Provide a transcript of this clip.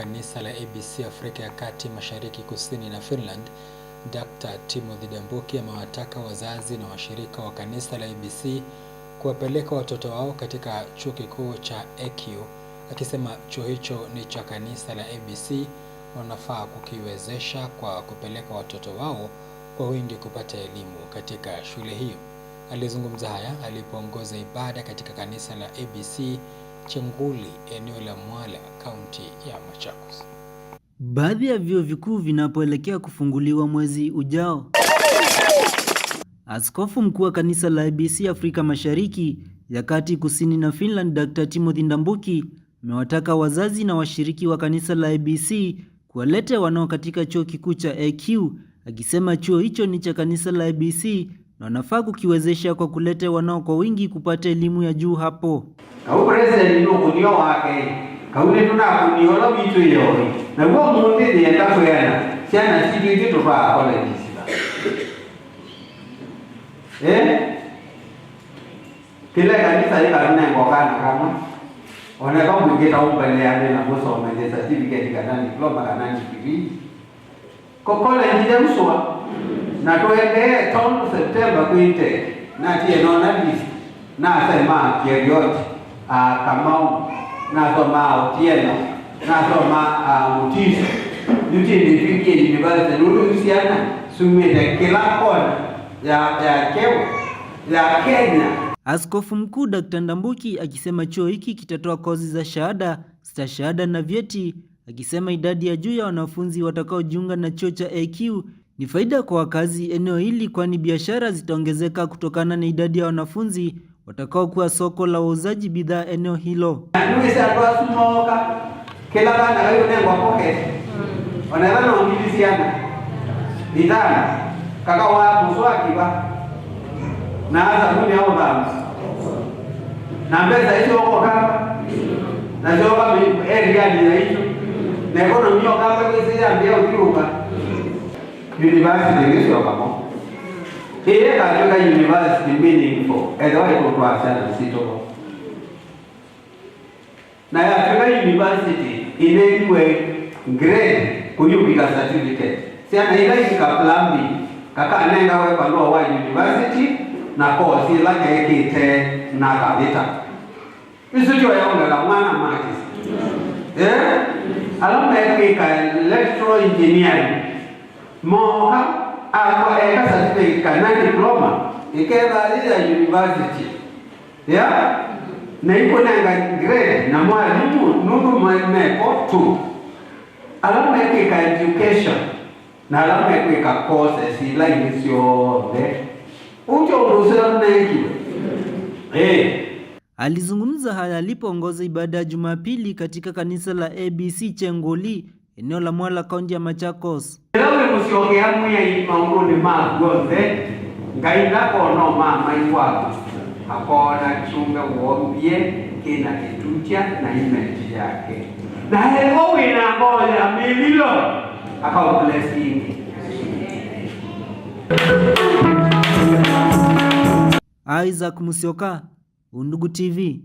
kanisa la ABC Afrika ya Kati, Mashariki, Kusini na Finland, Dr. Timothy Ndambuki amewataka wazazi na washirika wa kanisa la ABC kuwapeleka watoto wao katika chuo kikuu cha EQ, akisema chuo hicho ni cha kanisa la ABC na wanafaa kukiwezesha kwa kupeleka watoto wao kwa wingi kupata elimu katika shule hiyo. Alizungumza haya alipoongoza ibada katika kanisa la ABC Chenguli, eneo la Mwala, kaunti ya Machakos. Baadhi ya vyuo vikuu vinapoelekea kufunguliwa mwezi ujao. Askofu mkuu wa kanisa la ABC Afrika Mashariki ya Kati, Kusini na Finland, Dr. Timothy Ndambuki amewataka wazazi na washiriki wa kanisa la ABC kuwaleta wanao katika chuo kikuu cha EQ, akisema chuo hicho ni cha kanisa la ABC na wanafaa kukiwezesha kwa kuleta wanao kwa wingi kupata elimu ya juu hapo. President kunio wake kaule tunakuniola vitu yoi na kwa mundi ndienda kwenda sana sisi kitu kwa college kile kanisa ile kana ngokana kama ona kama ngeta umbele yake na kusoma ile certificate kana diploma kana degree ko college ndio mswa na tuende town September kuite na tie nona list na sema yote Kamau na soma Otieno na soma Mutiso yuti ndifike university usiana sumete kila kona ya Kenya. Askofu mkuu Dr. Ndambuki akisema chuo hiki kitatoa kozi za shahada, stashahada na vyeti, akisema idadi ya juu ya wanafunzi watakaojiunga na chuo cha EQ ni faida kwa wakazi eneo hili, kwani biashara zitaongezeka kutokana na idadi ya wanafunzi watakao kuwa soko la wauzaji bidhaa eneo hilo. Nuisa kwa sumoka kila bana hayo nengo pocket. Wanaona wangilisiana. Bidhaa kaka wa muswaki ba. Na hata kuni hao baba. Na mbeza hizo huko kama. Na sio kama area ni hizo. Na economy kama hizo ya mbia ukiruka. University ndio sio kama. Here katika university meaningful edawa iko kwa sana sito na ya katika university ile iwe grade kuyubika certificate sana ile ikaplambi kaka nenga wewe palo wa university na course la kete na kabita isicho yaona la mwana markis alama ya electrical engineering moha ako eka certificate kana diploma ikeba ile university ya na iko na grade na mwalimu nundu mwemeko tu alama ya education na alama ya courses ila inisio ucho urusela neki Alizungumza haya alipoongoza ibada ya Jumapili katika kanisa la ABC Chengoli, eneo la Mwala, kaunti ya Machakos. Lewe musiongea mwe maungu ni magonze ngaina kono mama iwapo akona chunga uombie kina kitucha na image yake na hewa wina moja mililo akao blessing. Isaac Musyoka, Undugu TV.